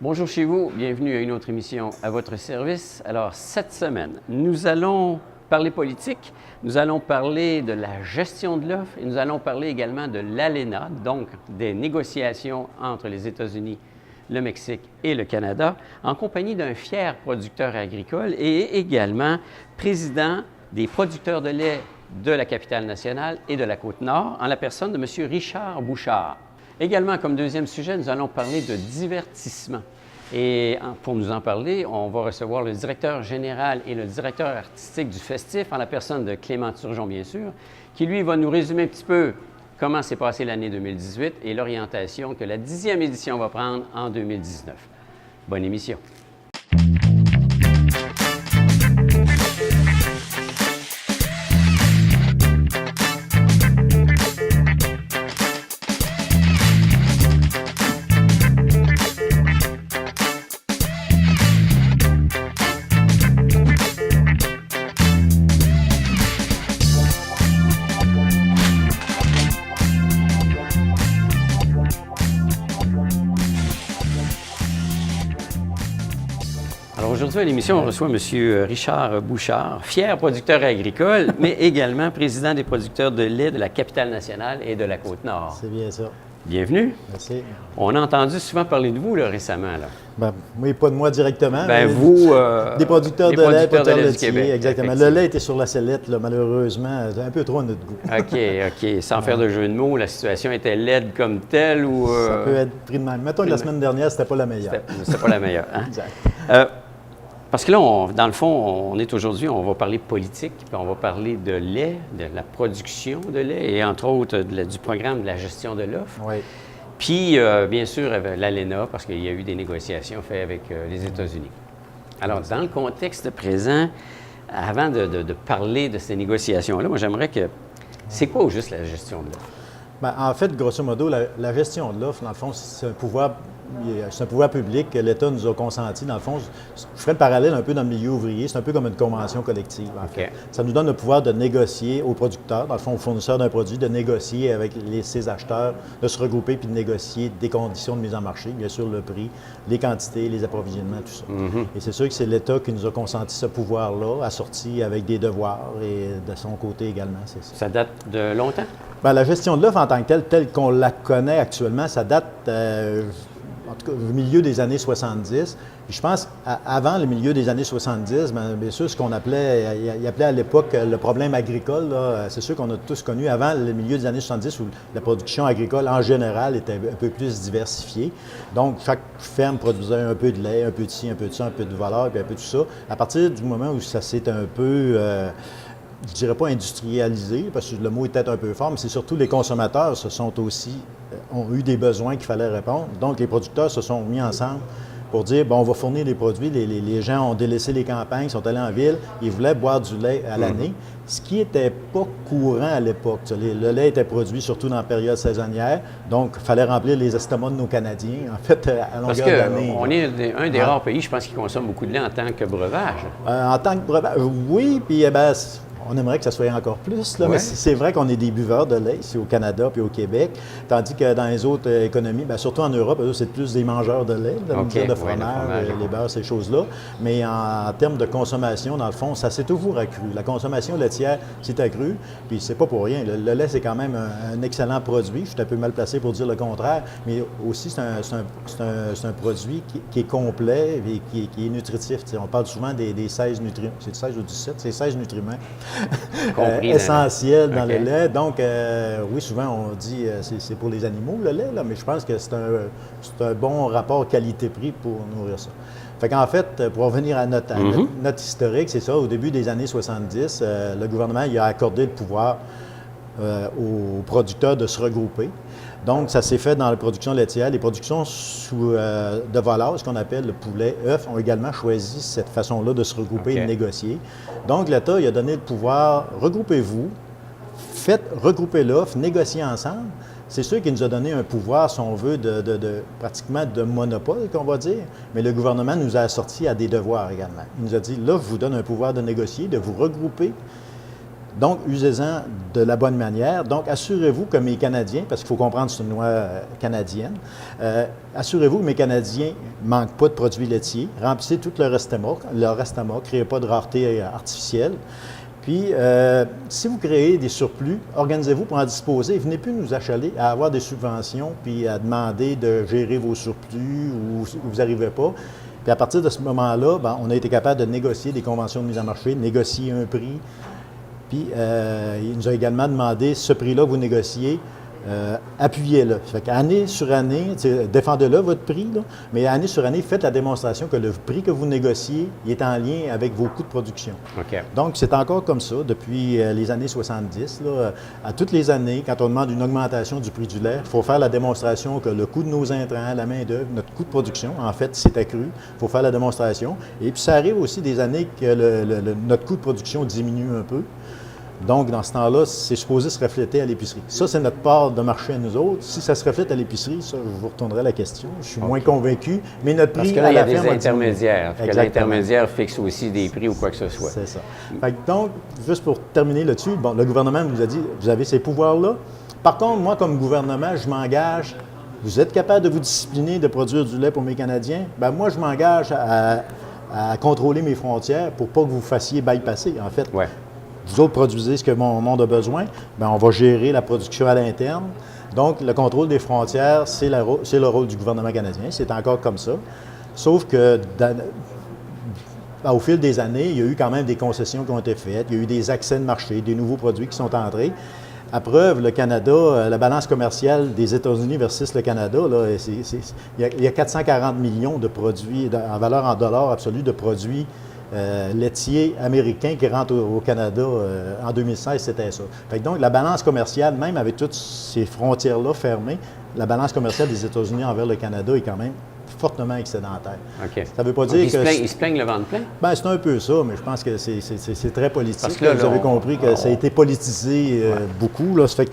Bonjour chez vous, bienvenue à une autre émission à votre service. Alors, cette semaine, nous allons parler politique, nous allons parler de la gestion de l'offre et nous allons parler également de l'ALENA, donc des négociations entre les États-Unis, le Mexique et le Canada, en compagnie d'un fier producteur agricole et également président des producteurs de lait de la capitale nationale et de la Côte-Nord, en la personne de M. Richard Bouchard. Également, comme deuxième sujet, nous allons parler de divertissement. Et pour nous en parler, on va recevoir le directeur général et le directeur artistique du festif, en la personne de Clément Turgeon, bien sûr, qui, lui, va nous résumer un petit peu comment s'est passée l'année 2018 et l'orientation que la 10e édition va prendre en 2019. Bonne émission. Aujourd'hui, à l'émission, on reçoit M. Richard Bouchard, fier producteur agricole, mais également président des producteurs de lait de la capitale nationale et de la Côte-Nord. C'est bien ça. Bienvenue. Merci. On a entendu souvent parler de vous là, récemment. Là. Ben, oui, pas de moi directement. Ben, vous... des producteurs de lait, producteurs du laitiers, Québec. exactement. Le lait était sur la sellette, là, malheureusement, un peu trop à notre goût. OK. Sans faire de jeu de mots, la situation était laide comme telle ou... Ça peut être pris de même. Mettons que la semaine dernière, c'était pas la meilleure. C'était pas la meilleure. Hein? Exact. Parce que là, dans le fond, on est aujourd'hui, on va parler politique, puis on va parler de lait, de la production de lait et entre autres du programme de la gestion de l'offre. Oui. Puis, bien sûr, l'ALENA, parce qu'il y a eu des négociations faites avec les États-Unis. Alors, dans le contexte présent, avant de parler de ces négociations-là, moi, j'aimerais que... C'est quoi au juste la gestion de l'offre? Bien, en fait, grosso modo, la gestion de l'offre, dans le fond, c'est un pouvoir public que l'État nous a consenti. Dans le fond, je ferais le parallèle un peu dans le milieu ouvrier. C'est un peu comme une convention collective, en fait. Ça nous donne le pouvoir de négocier aux producteurs, dans le fond, aux fournisseurs d'un produit, de négocier avec ses acheteurs, de se regrouper puis de négocier des conditions de mise en marché, bien sûr, le prix, les quantités, les approvisionnements, tout ça. Et c'est sûr que c'est l'État qui nous a consenti ce pouvoir-là, assorti avec des devoirs et de son côté également, c'est ça. Ça date de longtemps? Bien, la gestion de l'offre en tant que telle qu'on la connaît actuellement, ça date... en tout cas, au milieu des années 70. Puis je pense, avant le milieu des années 70, bien sûr, ce qu'on appelait, il appelait à l'époque le problème agricole, c'est sûr qu'on a tous connu avant le milieu des années 70 où la production agricole en général était un peu plus diversifiée. Donc, chaque ferme produisait un peu de lait, un peu de ci, un peu de ça, un peu de valeur, puis un peu de tout ça. À partir du moment où ça s'est un peu... je ne dirais pas industrialisé, parce que le mot est peut-être un peu fort, mais c'est surtout les consommateurs ont eu des besoins qu'il fallait répondre. Donc, les producteurs se sont mis ensemble pour dire, bon, on va fournir des produits. Les gens ont délaissé les campagnes, sont allés en ville, ils voulaient boire du lait à l'année, ce qui n'était pas courant à l'époque. Le lait était produit surtout dans la période saisonnière, donc il fallait remplir les estomacs de nos Canadiens, en fait, à longueur d'année. Parce qu'on est un des rares pays, je pense, qui consomme beaucoup de lait en tant que breuvage. En tant que breuvage, oui, puis on aimerait que ça soit encore plus, là, mais c'est vrai qu'on est des buveurs de lait ici au Canada puis au Québec, tandis que dans les autres économies, bien, surtout en Europe, c'est plus des mangeurs de lait, de fromage, les beurres, ces choses-là. Mais en termes de consommation, dans le fond, ça s'est toujours accru. La consommation laitière s'est accrue, puis c'est pas pour rien. Le lait, c'est quand même un excellent produit. Je suis un peu mal placé pour dire le contraire, mais aussi c'est un produit qui est complet et qui est nutritif. T'sais, on parle souvent des 16 nutriments. C'est 16 ou 17? C'est 16 nutriments. Essentiel dans le lait. Donc, oui, souvent, on dit c'est pour les animaux, le lait, là, mais je pense que c'est un bon rapport qualité-prix pour nourrir ça. Fait qu'en fait, pour revenir à notre historique, c'est ça, au début des années 70, le gouvernement il a accordé le pouvoir aux producteurs de se regrouper. Donc, ça s'est fait dans la production laitière. Les productions de volailles, ce qu'on appelle le poulet, œufs, ont également choisi cette façon-là de se regrouper et de négocier. Donc, l'État il a donné le pouvoir, regroupez-vous, regroupez l'offre, négociez ensemble. C'est sûr qu'il nous a donné un pouvoir, si on veut, pratiquement de monopole, qu'on va dire, mais le gouvernement nous a assortis à des devoirs également. Il nous a dit, là, je vous donne un pouvoir de négocier, de vous regrouper, Donc, usez-en de la bonne manière. Donc, assurez-vous que mes Canadiens, parce qu'il faut comprendre que c'est une loi canadienne, assurez-vous que mes Canadiens ne manquent pas de produits laitiers. Remplissez tout leur estomac, créez pas de rareté artificielle. Puis, si vous créez des surplus, organisez-vous pour en disposer. Venez plus nous achaler à avoir des subventions puis à demander de gérer vos surplus ou vous n'arrivez pas. Puis à partir de ce moment-là, ben, on a été capable de négocier des conventions de mise en marché, négocier un prix. Puis, il nous a également demandé, ce prix-là, vous négociez, appuyez-le. Fait qu'année sur année, défendez-le, votre prix, là, mais année sur année, faites la démonstration que le prix que vous négociez il est en lien avec vos coûts de production. OK. Donc, c'est encore comme ça depuis les années 70. Là, à toutes les années, quand on demande une augmentation du prix du lait, il faut faire la démonstration que le coût de nos intrants, la main-d'œuvre, notre coût de production, en fait, s'est accru. Il faut faire la démonstration. Et puis, ça arrive aussi des années que notre coût de production diminue un peu. Donc, dans ce temps-là, c'est supposé se refléter à l'épicerie. Ça, c'est notre part de marché à nous autres. Si ça se reflète à l'épicerie, ça, je vous retournerai la question. Je suis moins convaincu, mais notre prix parce que là, à il y a la des ferme intermédiaires. Exactement. L'intermédiaire fixe aussi des prix ou quoi que ce soit. C'est ça. Fait que donc, juste pour terminer là-dessus, bon, le gouvernement nous a dit, vous avez ces pouvoirs-là. Par contre, moi, comme gouvernement, je m'engage. Vous êtes capable de vous discipliner de produire du lait pour mes Canadiens? Bien, moi, je m'engage à contrôler mes frontières pour pas que vous fassiez bypasser, en fait. Ouais. Vous autres produisez ce que mon monde a besoin, bien, on va gérer la production à l'interne. Donc, le contrôle des frontières, c'est le rôle du gouvernement canadien. C'est encore comme ça. Sauf que au fil des années, il y a eu quand même des concessions qui ont été faites. Il y a eu des accès de marché, des nouveaux produits qui sont entrés. À preuve, le Canada, la balance commerciale des États-Unis versus le Canada, là, il y a 440 millions de produits, en valeur en dollars absolus, de produits laitiers américains qui rentrent au Canada. En 2016, c'était ça. Fait que donc, la balance commerciale, même avec toutes ces frontières-là fermées, la balance commerciale des États-Unis envers le Canada est quand même fortement excédentaire. OK. Ça ne veut pas dire Ils se plaignent le ventre plein? Bien, c'est un peu ça, mais je pense que c'est très politique. Parce que là, vous avez compris que ça a été politisé beaucoup. Là. Ça fait que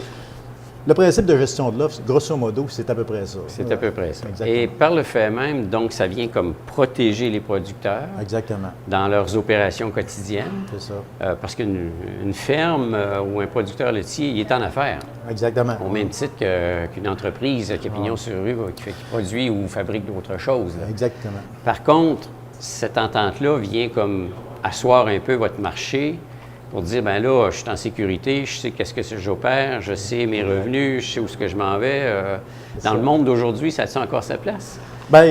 le principe de gestion de l'offre, grosso modo, c'est à peu près ça. C'est à peu près ça. Exactement. Et par le fait même, donc, ça vient comme protéger les producteurs Exactement. dans leurs opérations quotidiennes. C'est ça. Parce qu'une ferme ou un producteur laitier, il est en affaires. Exactement. Au même titre qu'une entreprise qui a pignon sur rue, qui produit ou fabrique d'autres choses. Là. Exactement. Par contre, cette entente-là vient comme asseoir un peu votre marché pour dire, ben là, je suis en sécurité, je sais qu'est-ce que j'opère, je sais mes revenus, je sais où est-ce que je m'en vais. Dans le monde d'aujourd'hui, ça a encore sa place? Bien,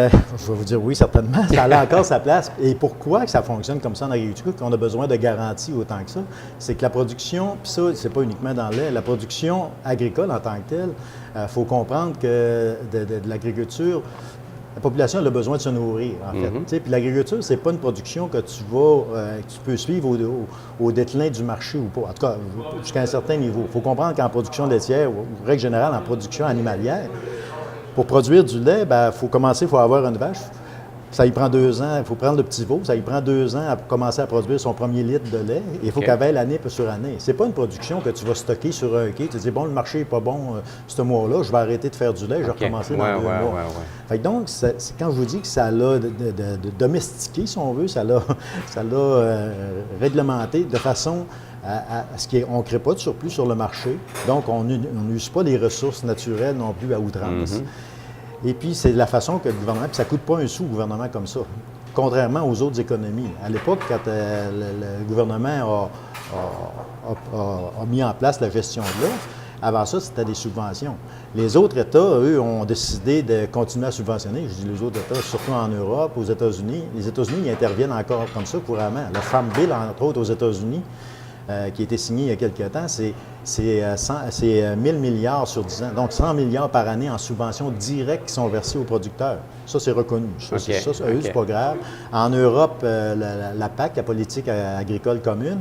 je vais vous dire oui, certainement. Ça a encore sa place. Et pourquoi que ça fonctionne comme ça en agriculture, qu'on a besoin de garanties autant que ça? C'est que la production, puis ça, c'est pas uniquement dans le lait, la production agricole en tant que telle, il faut comprendre que de l'agriculture, la population elle a besoin de se nourrir, en fait. Puis l'agriculture, c'est pas une production que tu peux suivre au déclin du marché ou pas. En tout cas, jusqu'à un certain niveau. Il faut comprendre qu'en production laitière, ou règle générale, en production animalière, pour produire du lait, il faut commencer, il faut avoir une vache. Ça y prend 2 ans. Il faut prendre le petit veau. Ça y prend 2 ans à commencer à produire son premier litre de lait. Et il faut qu'elle veille l'année sur année. C'est pas une production que tu vas stocker sur un quai. Tu te dis, bon, le marché n'est pas bon ce mois-là, je vais arrêter de faire du lait, je vais recommencer dans 2 mois. Fait que donc, c'est quand je vous dis que ça l'a de domestiqué, si on veut, ça l'a réglementé de façon à ce qu'on ne crée pas de surplus sur le marché. Donc, on n'use pas les ressources naturelles non plus à outrance. Et puis, c'est la façon que le gouvernement, puis ça ne coûte pas un sou au gouvernement comme ça, contrairement aux autres économies. À l'époque, quand le gouvernement a mis en place la gestion de l'offre, avant ça, c'était des subventions. Les autres États, eux, ont décidé de continuer à subventionner. Je dis les autres États, surtout en Europe, aux États-Unis. Les États-Unis, ils interviennent encore comme ça couramment. Le Farm Bill, entre autres, aux États-Unis, qui a été signé il y a quelques temps, c'est 1 000 milliards sur 10 ans. Donc, 100 milliards par année en subventions directes qui sont versées aux producteurs. Ça, c'est reconnu. Ça, eux, c'est pas grave. En Europe, la PAC, la politique agricole commune,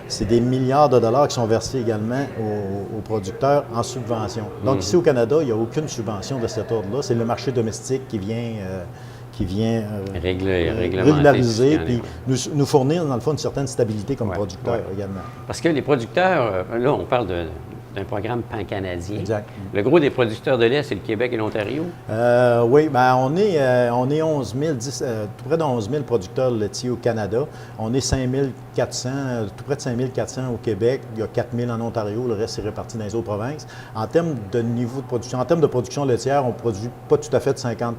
c'est des milliards de dollars qui sont versés également aux producteurs en subventions. Donc, ici au Canada, il n'y a aucune subvention de cet ordre-là. C'est le marché domestique qui vient régulariser puis nous fournir, dans le fond, une certaine stabilité comme producteurs également. Parce que les producteurs, là, on parle d'un programme pan-canadien. Exact. Le gros des producteurs de lait, c'est le Québec et l'Ontario. Oui, bien, on est 11 000, tout près de 11 000 producteurs laitiers au Canada. On est 5 400, tout près de 5 400 au Québec. Il y a 4 000 en Ontario. Le reste est réparti dans les autres provinces. En termes de niveau de production, en termes de production laitière, on ne produit pas tout à fait de 50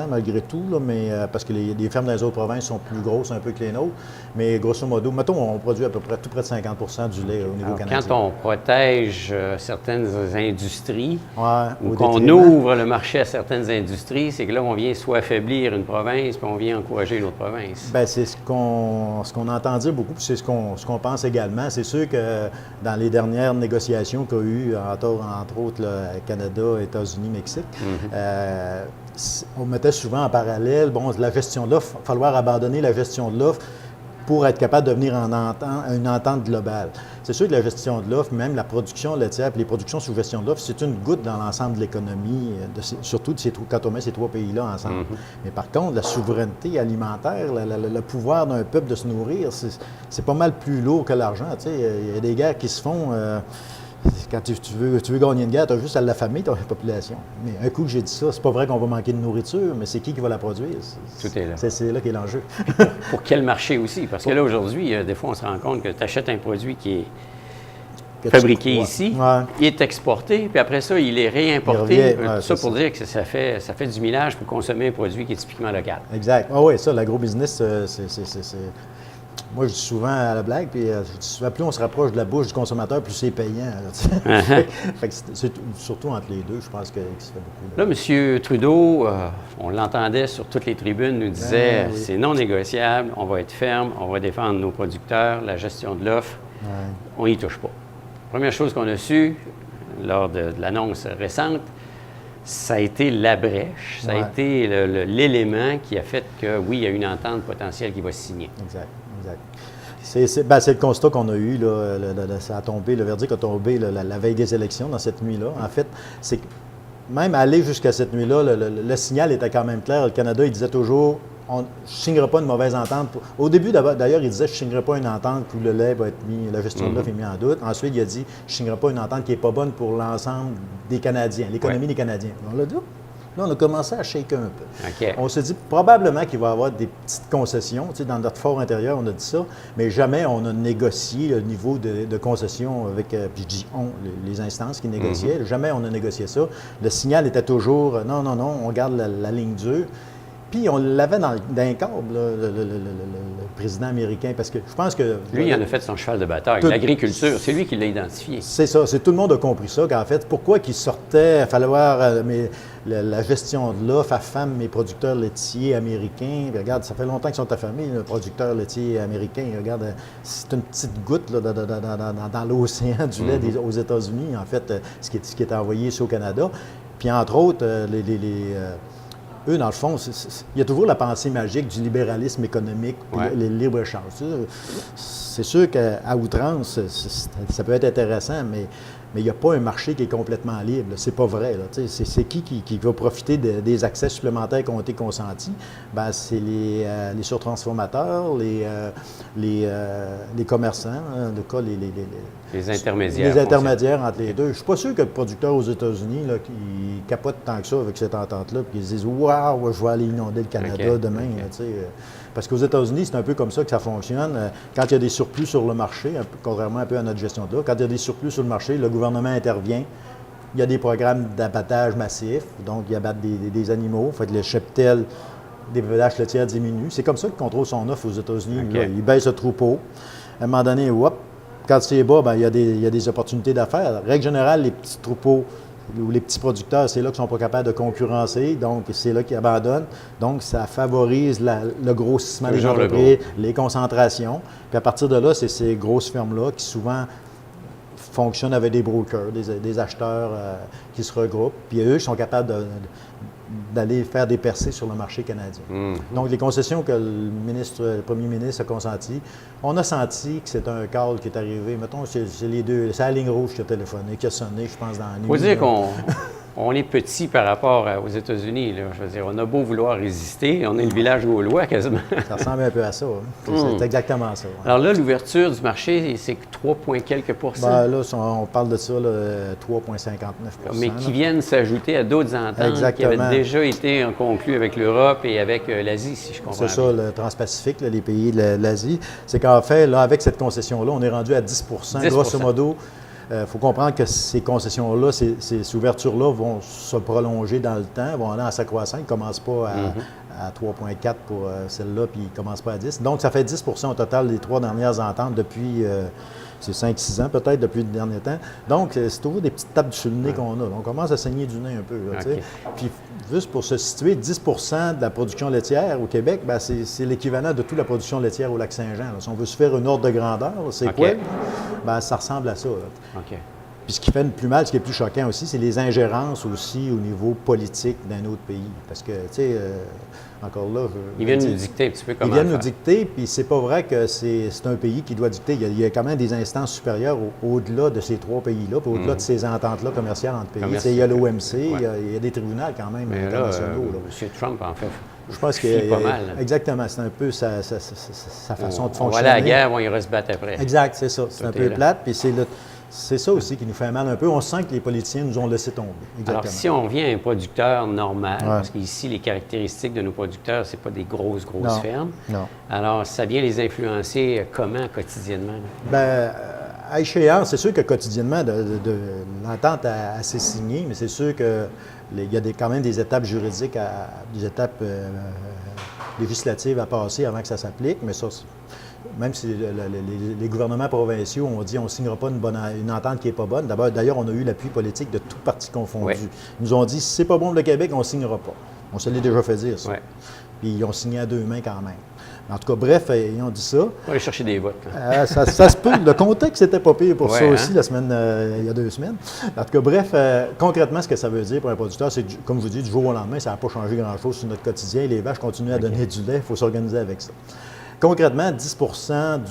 malgré tout, là, mais, parce que les fermes dans les autres provinces sont plus grosses un peu que les nôtres. Mais grosso modo, mettons, on produit à peu près tout près de 50 du lait au niveau canadien. Quand on protège certaines industries, ou qu'on détriment. ouvre le marché à certaines industries, c'est que là, on vient soit affaiblir une province, puis on vient encourager une autre province. Bien, c'est ce qu'on entend dire beaucoup, puis c'est ce qu'on pense également. C'est sûr que dans les dernières négociations qu'il y a eu, entre autres, là, Canada, États-Unis, Mexique, on mettait souvent en parallèle, la gestion de l'offre, il va falloir abandonner la gestion de l'offre pour être capable de venir à une entente globale. C'est sûr que la gestion de l'offre, même la production laitière et les productions sous gestion de l'offre, c'est une goutte dans l'ensemble de l'économie, surtout quand on met ces trois pays-là ensemble. Mais par contre, la souveraineté alimentaire, le pouvoir d'un peuple de se nourrir, c'est pas mal plus lourd que l'argent. Il y a des guerres qui se font... Quand tu veux gagner une guerre, tu as juste à l'affamer ta population. Mais un coup que j'ai dit ça, c'est pas vrai qu'on va manquer de nourriture, mais c'est qui va la produire? Tout est là. C'est là qu'est l'enjeu. Pour quel marché aussi? Parce que là, aujourd'hui, des fois, on se rend compte que tu achètes un produit qui est fabriqué ici, il est exporté, puis après ça, il est réimporté. Tout ça pour dire que ça fait du millage pour consommer un produit qui est typiquement local. Exact. Ah oui, ça, l'agro-business, c'est... Moi, je dis souvent à la blague, puis je dis souvent, plus on se rapproche de la bouche du consommateur, plus c'est payant. Fait que c'est surtout entre les deux, je pense que ça fait beaucoup. Là, M. Trudeau, on l'entendait sur toutes les tribunes, nous disait c'est non négociable, on va être ferme, on va défendre nos producteurs, la gestion de l'offre, on n'y touche pas. Première chose qu'on a su lors de l'annonce récente, ça a été la brèche, ça a été l'élément qui a fait que, oui, il y a une entente potentielle qui va se signer. Exact. C'est le constat qu'on a eu, là, ça a tombé, le verdict a tombé la veille des élections, dans cette nuit-là. En fait, c'est que même aller jusqu'à cette nuit-là, le signal était quand même clair. Le Canada, il disait toujours, je ne signerai pas une mauvaise entente. Au début, d'ailleurs, il disait, je ne signerai pas une entente où le lait va être mis, la gestion de l'offre est mise en doute. Ensuite, il a dit, je ne signerai pas une entente qui n'est pas bonne pour l'ensemble des Canadiens, l'économie des Canadiens. On l'a dit. Là, on a commencé à shaker un peu. On s'est dit probablement qu'il va y avoir des petites concessions. Tu sais, dans notre fort intérieur, on a dit ça, mais jamais on a négocié le niveau de concession avec, puis je dis on, les instances qui négociaient. Jamais on a négocié ça. Le signal était toujours non, on garde la ligne dure. Puis on l'avait dans un câble, le président américain, parce que je pense que... Lui, il en a fait son cheval de bataille. L'agriculture, c'est lui qui l'a identifié. C'est ça. Tout le monde a compris ça, qu'en fait, pourquoi qu'il sortait, il fallait voir la gestion de l'offre, affame mes producteurs laitiers américains. Puis, regarde, ça fait longtemps qu'ils sont affamés, les producteurs laitiers américains. Regarde, c'est une petite goutte là, dans l'océan du lait aux États-Unis, en fait, ce qui est envoyé ici au Canada. Puis, entre autres, eux, dans le fond, il y a toujours la pensée magique du libéralisme économique, le libre-échange. C'est sûr qu'à outrance, ça peut être intéressant, mais il n'y a pas un marché qui est complètement libre. C'est pas vrai. C'est qui va profiter des accès supplémentaires qui ont été consentis? Bien, c'est les surtransformateurs, les commerçants, en tout cas les intermédiaires. Les intermédiaires entre les deux. Je ne suis pas sûr que le producteur aux États-Unis, qui capote tant que ça avec cette entente-là, puis qu'ils se disent « Waouh, je vais aller inonder le Canada demain. » Parce qu'aux États-Unis, c'est un peu comme ça que ça fonctionne. Quand il y a des surplus sur le marché, contrairement un peu à notre gestion de l'eau, quand il y a des surplus sur le marché, le gouvernement intervient. Il y a des programmes d'abattage massif, donc ils abattent des animaux. Fait que le cheptel des vaches laitières diminue. C'est comme ça qu'il contrôle son offre aux États-Unis. Il baisse le troupeau. À un moment donné, quand c'est bas, il y a des opportunités d'affaires. Règle générale, les petits troupeaux ou les petits producteurs, c'est là qu'ils ne sont pas capables de concurrencer, donc c'est là qu'ils abandonnent. Donc, ça favorise le grossissement des entreprises, les concentrations. Puis à partir de là, c'est ces grosses fermes-là qui souvent fonctionnent avec des brokers, des acheteurs qui se regroupent. Puis eux, ils sont capables d'aller faire des percées sur le marché canadien. Donc, les concessions que le premier ministre a consenties, on a senti que c'est un call qui est arrivé. Mettons, c'est la ligne rouge qui a téléphoné, qui a sonné, je pense, dans la nuit. Il faut dire on est petit par rapport aux États-Unis. Là. Je veux dire, on a beau vouloir résister, on est le village gaulois quasiment. Ça ressemble un peu à ça. Hein? C'est exactement ça. Alors là, l'ouverture du marché, c'est 3 points quelques pourcents. Ben là, on parle de ça, 3,59 mais qui viennent s'ajouter à d'autres ententes qui avaient déjà été conclues avec l'Europe et avec l'Asie, si je comprends bien. C'est ça, le Trans-Pacifique, les pays de l'Asie. C'est qu'en fait, là, avec cette concession-là, on est rendu à 10 grosso modo. Il faut comprendre que ces concessions-là, ces ouvertures-là vont se prolonger dans le temps, vont aller en s'accroissant. Ils ne commencent pas à 3,4 pour celle-là, puis ils ne commencent pas à 10. Donc, ça fait 10 au total des 3 dernières ententes depuis, c'est 5-6 ans peut-être, depuis le dernier temps. Donc, c'est toujours des petites tapes sur le nez qu'on a. On commence à saigner du nez un peu. Là, puis, juste pour se situer, 10 de la production laitière au Québec, bien, c'est l'équivalent de toute la production laitière au Lac-Saint-Jean. Si on veut se faire une ordre de grandeur, c'est quoi? Bien, ça ressemble à ça. Puis ce qui fait le plus mal, ce qui est plus choquant aussi, c'est les ingérences aussi au niveau politique d'un autre pays. Parce que, tu sais, encore là... Ils viennent nous dicter un petit peu comment Ils viennent nous dicter, puis c'est pas vrai que c'est un pays qui doit dicter. Il y a quand même des instances supérieures au-delà de ces 3 pays-là, puis au-delà de ces ententes-là commerciales entre pays. Il y a l'OMC, il y a des tribunaux quand même internationaux. M. Trump, en fait, je pense qu'il pas mal. Exactement, c'est un peu sa façon de fonctionner. On va aller à la guerre, on ira se battre après. Exact, c'est ça. C'est un peu plate, puis c'est ça aussi qui nous fait mal un peu. On sent que les politiciens nous ont laissé tomber. Exactement. Alors, si on vient à un producteur normal, parce qu'ici, les caractéristiques de nos producteurs, ce n'est pas des grosses fermes. Non. Alors, ça vient les influencer comment quotidiennement? Bien, à échéance, c'est sûr que quotidiennement, l'entente a assez signé, mais c'est sûr qu'il y a quand même des étapes juridiques, des étapes législatives à passer avant que ça s'applique, mais ça, même si les gouvernements provinciaux ont dit on ne signera pas une entente qui n'est pas bonne. D'ailleurs, on a eu l'appui politique de tous partis confondus. Ils nous ont dit si c'est pas bon pour le Québec, on ne signera pas. On se l'est déjà fait dire, ça. Puis ils ont signé à 2 mains quand même. En tout cas, bref, ils ont dit ça. On va aller chercher des votes. Ça se peut. Le contexte n'était pas pire pour ça aussi la semaine, il y a 2 semaines. En tout cas, bref, concrètement, ce que ça veut dire pour un producteur, c'est, comme je vous dis, du jour au lendemain, ça n'a pas changé grand-chose sur notre quotidien. Les vaches continuent à donner du lait, il faut s'organiser avec ça. Concrètement, 10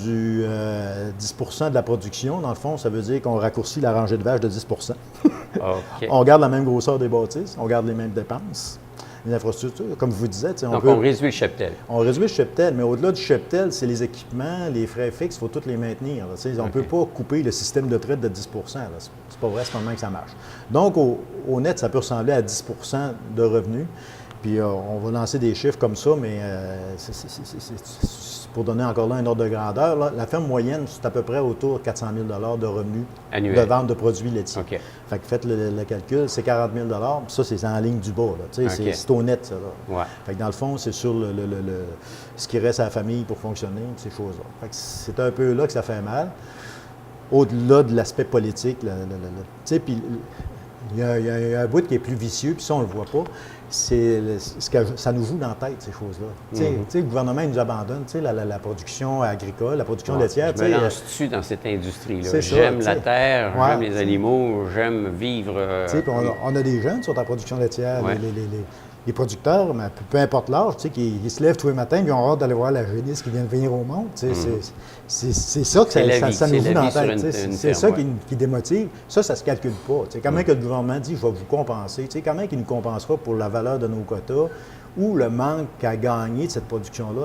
de la production, dans le fond, ça veut dire qu'on raccourcit la rangée de vaches de 10 On garde la même grosseur des bâtisses, on garde les mêmes dépenses, les infrastructures, comme je vous disais. Donc, on réduit le cheptel. On réduit le cheptel, mais au-delà du cheptel, c'est les équipements, les frais fixes, il faut tous les maintenir. On ne peut pas couper le système de traite de 10 c'est pas vrai, c'est pas le même que ça marche. Donc, au net, ça peut ressembler à 10 de revenus. Puis on va lancer des chiffres comme ça, mais pour donner encore là un ordre de grandeur, là, la ferme moyenne, c'est à peu près autour de 400 000 de revenus de vente de produits laitiers. Fait que faites le calcul, c'est 40 000 ça, c'est en ligne du bas. C'est au net, ça. Fait que dans le fond, c'est sur ce qui reste à la famille pour fonctionner, ces choses-là. Fait que c'est un peu là que ça fait mal. Au-delà de l'aspect politique, puis il y a un bout qui est plus vicieux, puis ça, on ne le voit pas. C'est ce que ça nous joue dans la tête, ces choses-là. Le gouvernement il nous abandonne la production agricole, la production laitière. Je me lance dessus dans cette industrie-là. J'aime la terre, j'aime les animaux, j'aime vivre. On a des jeunes qui sont en production laitière, les producteurs, mais peu importe l'âge, qui se lèvent tous les matins et ils ont hâte d'aller voir la jeunesse qui vient de venir au monde. C'est ça que ça nous joue dans la tête. C'est ça qui démotive. Ça se calcule pas. Comment que le gouvernement dit « je vais vous compenser », comment il nous compensera pour la valeur de nos quotas ou le manque à gagner de cette production-là.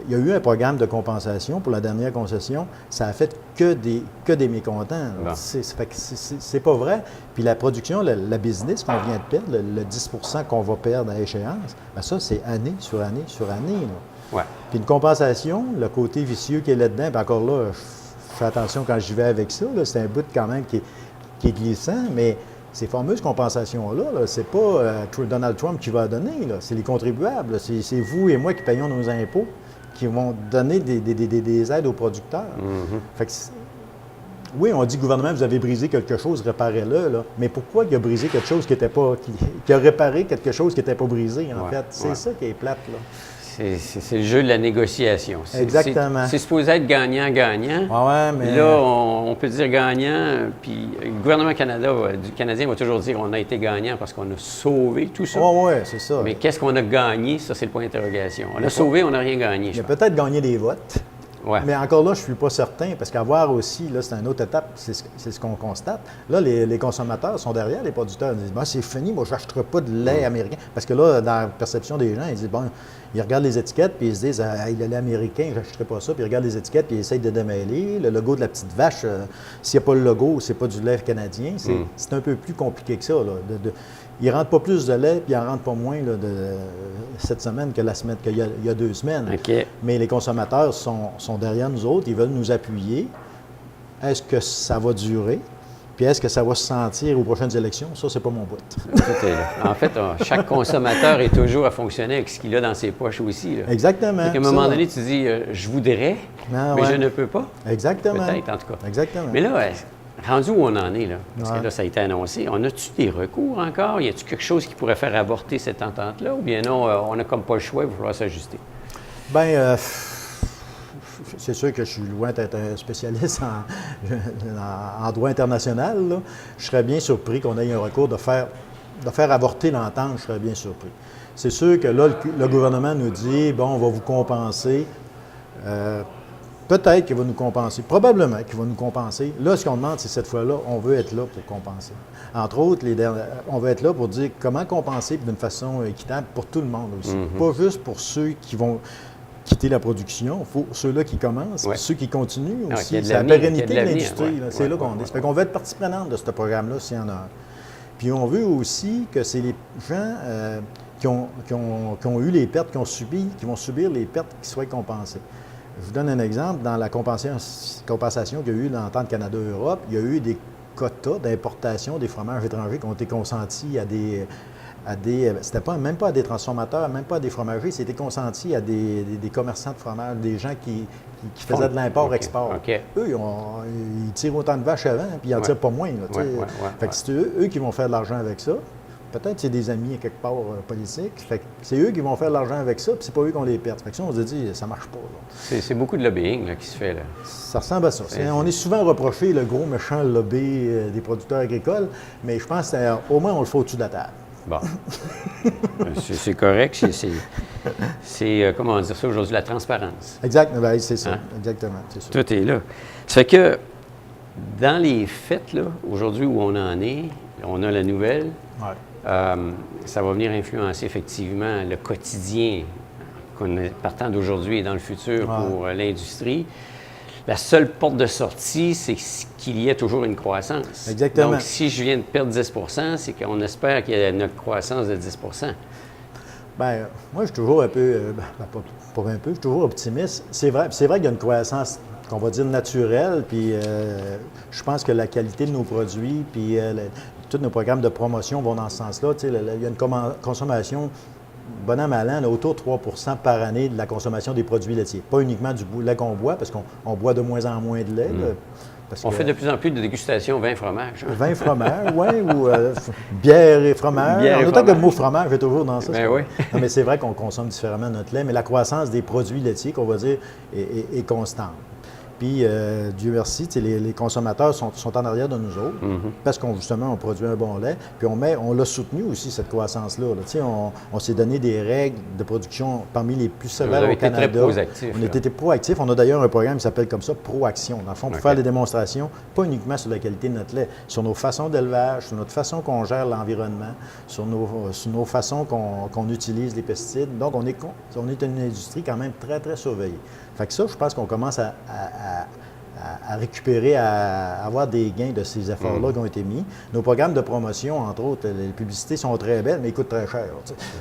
Il y a eu un programme de compensation pour la dernière concession. Ça a fait que des mécontents. C'est pas vrai. Puis la production, la business qu'on vient de perdre, le 10 qu'on va perdre à échéance, bien ça, c'est année sur année sur année. Puis une compensation, le côté vicieux qui est là-dedans, puis encore là, je fais attention quand j'y vais avec ça. C'est un bout quand même qui est glissant, mais ces fameuses compensations-là, c'est pas Donald Trump qui va donner. C'est les contribuables. C'est vous et moi qui payons nos impôts, qui vont donner des aides aux producteurs. Fait que oui, on dit, gouvernement, vous avez brisé quelque chose, réparez-le, mais pourquoi il a brisé quelque chose qui n'était pas... qui a réparé quelque chose qui n'était pas brisé, en fait? C'est ça qui est plate, là. C'est le jeu de la négociation. Exactement. C'est supposé être gagnant-gagnant. Mais... Là, on peut dire gagnant, puis le gouvernement canadien va toujours dire qu'on a été gagnant parce qu'on a sauvé tout ça. Oui, c'est ça. Mais qu'est-ce qu'on a gagné? Ça, c'est le point d'interrogation. On a sauvé, on n'a rien gagné. Il a peut-être gagné des votes. Ouais. Mais encore là, je ne suis pas certain, parce qu'à voir aussi, là, c'est une autre étape, c'est ce qu'on constate. Là, les consommateurs sont derrière les producteurs. Ils disent, ben, c'est fini, moi, je n'achèterai pas de lait américain. Parce que là, dans la perception des gens, ils disent, bon, ils regardent les étiquettes, puis ils se disent, ah, le lait américain, je n'achèterai pas ça. Puis ils regardent les étiquettes, puis ils essayent de démêler. Le logo de la petite vache, s'il n'y a pas le logo, c'est pas du lait canadien. C'est un peu plus compliqué que ça, là. Ils ne rentrent pas plus de lait, puis ils n'en rentrent pas moins là, cette semaine que qu'il y a 2 semaines. OK. Mais les consommateurs sont derrière nous autres, ils veulent nous appuyer. Est-ce que ça va durer? Puis est-ce que ça va se sentir aux prochaines élections? Ça, c'est pas mon bout. Tout est là. En fait, chaque consommateur est toujours à fonctionner avec ce qu'il a dans ses poches aussi. Là. Exactement. À un moment donné, tu dis, je voudrais, mais je ne peux pas. Exactement. Peut-être, en tout cas. Exactement. Mais là, rendu où on en est, là? Parce Ouais. que là, ça a été annoncé. On a-tu des recours encore? Y a-t-il quelque chose qui pourrait faire avorter cette entente-là? Ou bien non, on n'a comme pas le choix, il va falloir s'ajuster? Bien, c'est sûr que je suis loin d'être un spécialiste en droit international, là. Je serais bien surpris qu'on ait un recours de faire avorter l'entente, je serais bien surpris. C'est sûr que là, le gouvernement nous dit, bon, on va vous compenser. Peut-être qu'il va nous compenser, probablement qu'il va nous compenser. Là, ce qu'on demande, c'est cette fois-là, on veut être là pour compenser. Entre autres, on veut être là pour dire comment compenser d'une façon équitable pour tout le monde aussi. Pas juste pour ceux qui vont quitter la production, il faut ceux-là qui commencent, puis ceux qui continuent aussi. C'est la pérennité de l'industrie. C'est là qu'on est. Ça fait qu'on veut être partie prenante de ce programme-là, s'il y en a un. Puis on veut aussi que c'est les gens qui ont eu les pertes, qui vont subir les pertes qui soient compensées. Je vous donne un exemple. Dans la compensation qu'il y a eu dans l'entente Canada-Europe, il y a eu des quotas d'importation des fromages étrangers qui ont été consentis à des c'était même pas à des transformateurs, même pas à des fromagers, c'était consenti à des commerçants de fromage, des gens qui faisaient de l'import-export. Okay. Eux, ils tirent autant de vaches avant, puis ils n'en tirent pas moins. Là, fait que c'est eux qui vont faire de l'argent avec ça. Peut-être que c'est des amis quelque part politiques. Fait que c'est eux qui vont faire de l'argent avec ça, puis c'est pas eux qui ont les pertes. Fait que ça, on se dit, ça marche pas. C'est beaucoup de lobbying là, qui se fait là. Ça ressemble à ça. On est souvent reproché le gros méchant lobby des producteurs agricoles, mais je pense qu'au moins on le fait au-dessus de la table. Bon. C'est correct. C'est comment dire ça aujourd'hui, la transparence. Exactement, c'est ça. Hein? Exactement, c'est ça. Tout est là. Ça fait que dans les faits, là, aujourd'hui où on en est, on a la nouvelle. Ouais. Ça va venir influencer effectivement le quotidien partant d'aujourd'hui et dans le futur pour l'industrie. La seule porte de sortie, c'est qu'il y ait toujours une croissance. Exactement. Donc, si je viens de perdre 10 c'est qu'on espère qu'il y ait une croissance de 10 Bien, moi, je suis toujours un peu, pas un peu, je suis toujours optimiste. C'est vrai qu'il y a une croissance qu'on va dire naturelle, puis je pense que la qualité de nos produits, puis tous nos programmes de promotion vont dans ce sens-là. Il y a une consommation, bon an, mal an, autour de 3 par année de la consommation des produits laitiers. Pas uniquement du lait qu'on boit, parce qu'on boit de moins en moins de lait. On fait de plus en plus de dégustation vin-fromage. Vin, fromage, oui, ou bière et fromage. Autant que le mot fromage est toujours dans ça. Ben oui. Non, mais c'est vrai qu'on consomme différemment notre lait, mais la croissance des produits laitiers, qu'on va dire, est constante. Puis, Dieu merci, les consommateurs sont en arrière de nous autres parce qu'on justement on produit un bon lait. Puis on l'a soutenu aussi, cette croissance-là. On s'est donné des règles de production parmi les plus sévères au Canada. Très proactifs, on a été proactifs. On a d'ailleurs un programme qui s'appelle comme ça, Proaction. Dans le fond, pour faire des démonstrations, pas uniquement sur la qualité de notre lait, sur nos façons d'élevage, sur notre façon qu'on gère l'environnement, sur nos façons qu'on utilise les pesticides. Donc, on est une industrie quand même très, très surveillée. Fait que ça, je pense qu'on commence à récupérer, à avoir des gains de ces efforts-là qui ont été mis. Nos programmes de promotion, entre autres, les publicités sont très belles, mais ils coûtent très cher.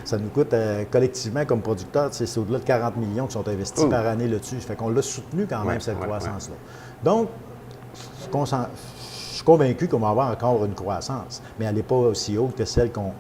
Ça nous coûte collectivement, comme producteurs, c'est au-delà de 40 millions qui sont investis par année là-dessus. Fait qu'on l'a soutenu quand même, cette croissance-là. Donc, je suis convaincu qu'on va avoir encore une croissance, mais elle n'est pas aussi haute que celle qu'on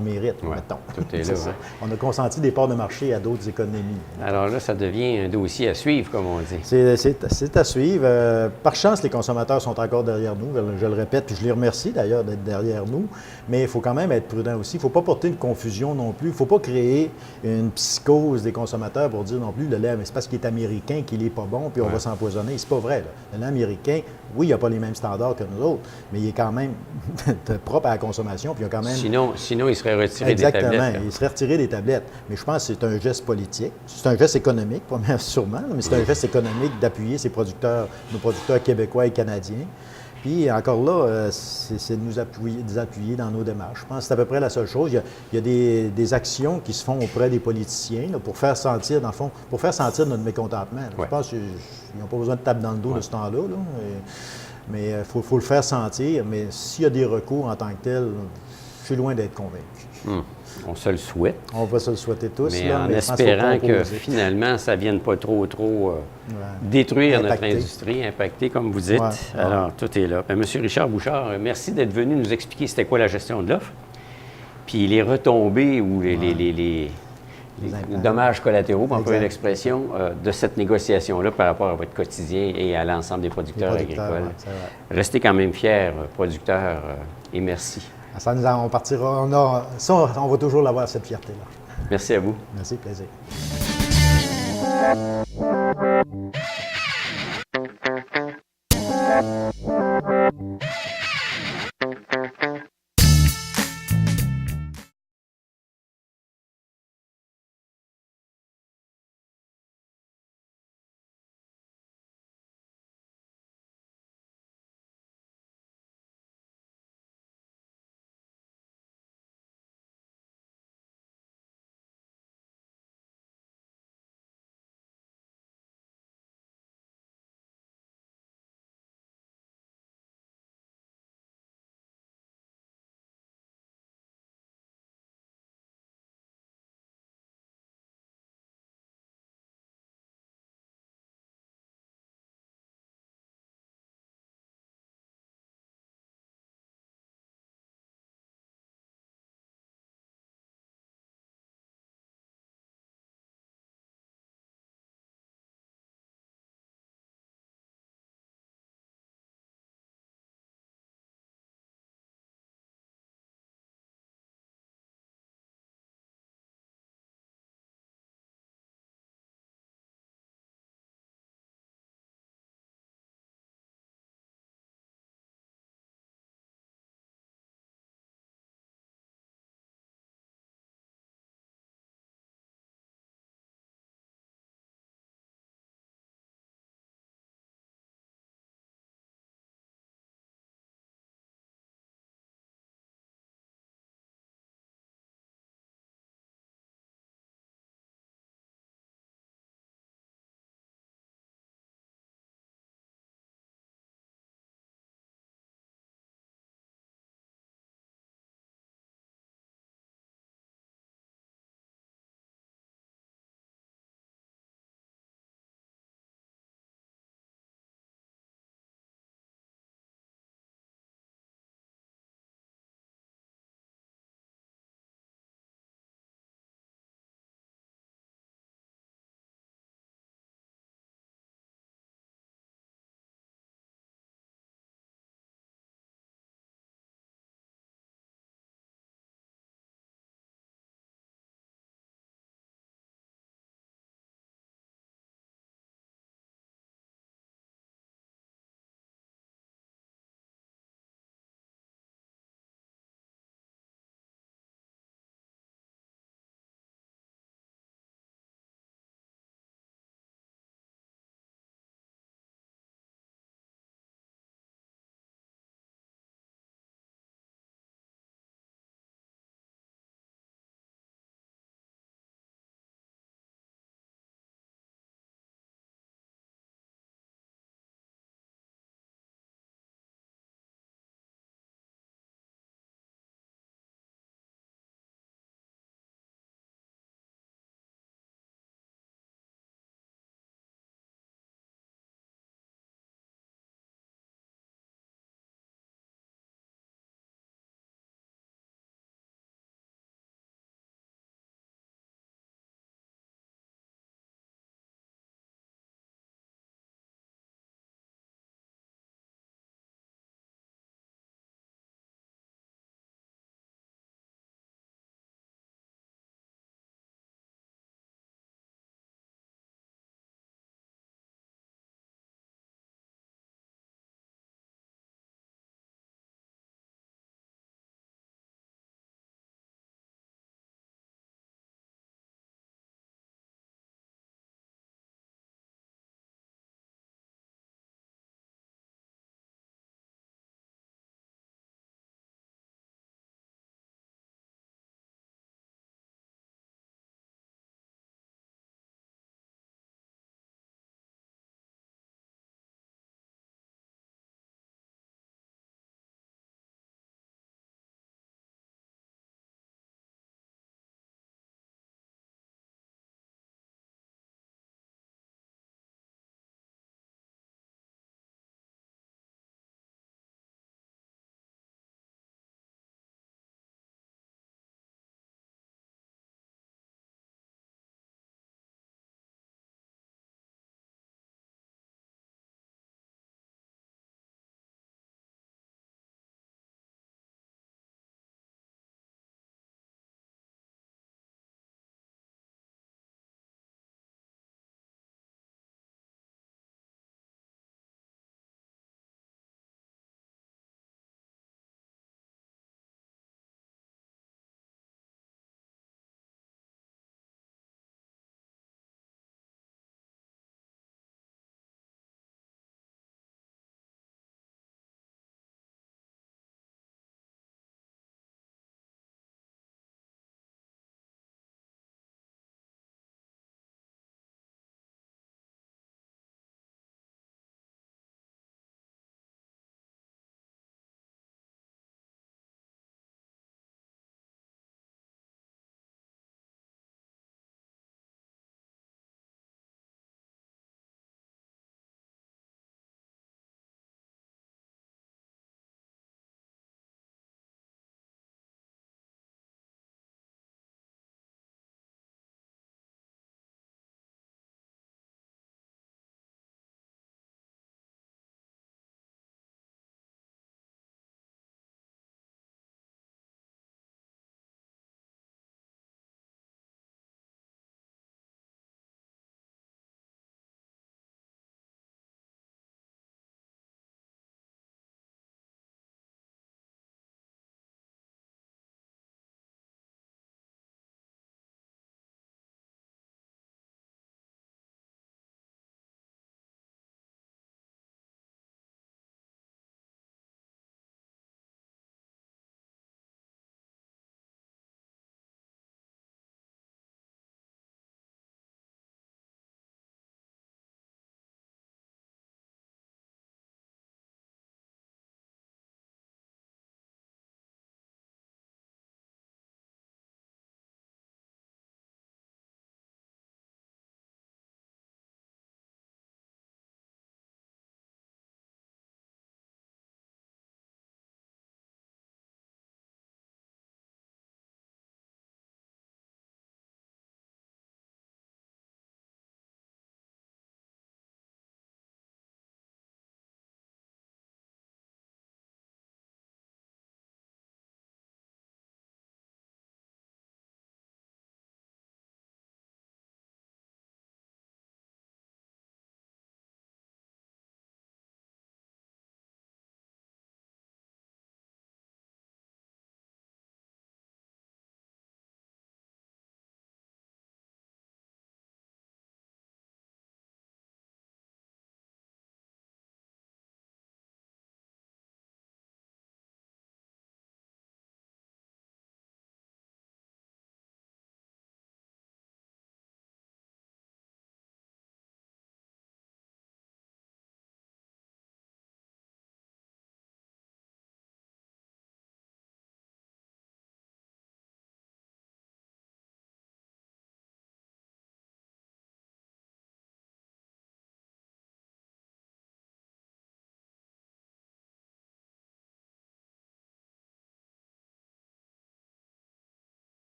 mérite, mettons. Tout est là. On a consenti des parts de marché à d'autres économies. Alors là, ça devient un dossier à suivre, comme on dit. C'est à suivre. Par chance, les consommateurs sont encore derrière nous. Je le répète, puis je les remercie d'ailleurs d'être derrière nous. Mais il faut quand même être prudent aussi. Il ne faut pas porter une confusion non plus. Il ne faut pas créer une psychose des consommateurs pour dire non plus le lait, mais c'est parce qu'il est américain qu'il n'est pas bon, puis on va s'empoisonner. C'est pas vrai. Là. Le lait américain, oui, il n'a pas les mêmes standards que nous autres, mais il est quand même propre à la consommation. Puis il y a quand même... Sinon, il serait retiré des Exactement, tablettes. il serait retiré des tablettes. Mais je pense que c'est un geste politique. C'est un geste économique, sûrement, mais c'est un geste économique d'appuyer nos producteurs québécois et canadiens. Puis encore là, c'est de nous appuyer dans nos démarches. Je pense que c'est à peu près la seule chose. Il y a des actions qui se font auprès des politiciens là, pour faire sentir, dans le fond, pour faire sentir notre mécontentement. Je pense qu'ils n'ont pas besoin de taper dans le dos de ce temps-là. Mais il faut le faire sentir. Mais s'il y a des recours en tant que tel, je suis loin d'être convaincu. On se le souhaite. On va se le souhaiter tous. Mais là, en mais espérant que finalement, ça ne vienne pas trop détruire notre industrie, impacter, comme vous dites. Alors, tout est là. Monsieur Richard Bouchard, merci d'être venu nous expliquer c'était quoi la gestion de l'offre. Puis les retombées ou les dommages collatéraux, pour employer l'expression, de cette négociation-là par rapport à votre quotidien et à l'ensemble des producteurs agricoles. Restez quand même fiers, producteurs, et merci. Ça, on partira, on va toujours l'avoir, cette fierté-là. Merci à vous. Merci, plaisir.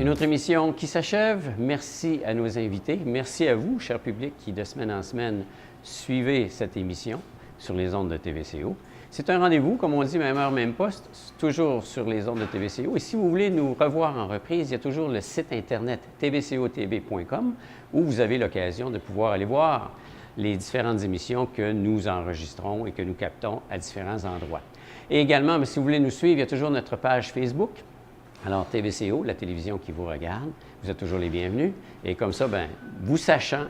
Une autre émission qui s'achève. Merci à nos invités. Merci à vous, cher public, qui de semaine en semaine suivez cette émission sur les ondes de TVCO. C'est un rendez-vous, comme on dit, même heure, même poste, toujours sur les ondes de TVCO. Et si vous voulez nous revoir en reprise, il y a toujours le site Internet tvcotv.com où vous avez l'occasion de pouvoir aller voir les différentes émissions que nous enregistrons et que nous captons à différents endroits. Et également, si vous voulez nous suivre, il y a toujours notre page Facebook. Alors, TVCO, la télévision qui vous regarde, vous êtes toujours les bienvenus. Et comme ça, bien, vous sachant,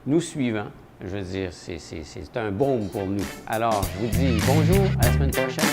nous suivant, je veux dire, c'est un baume pour nous. Alors, je vous dis bonjour, à la semaine prochaine.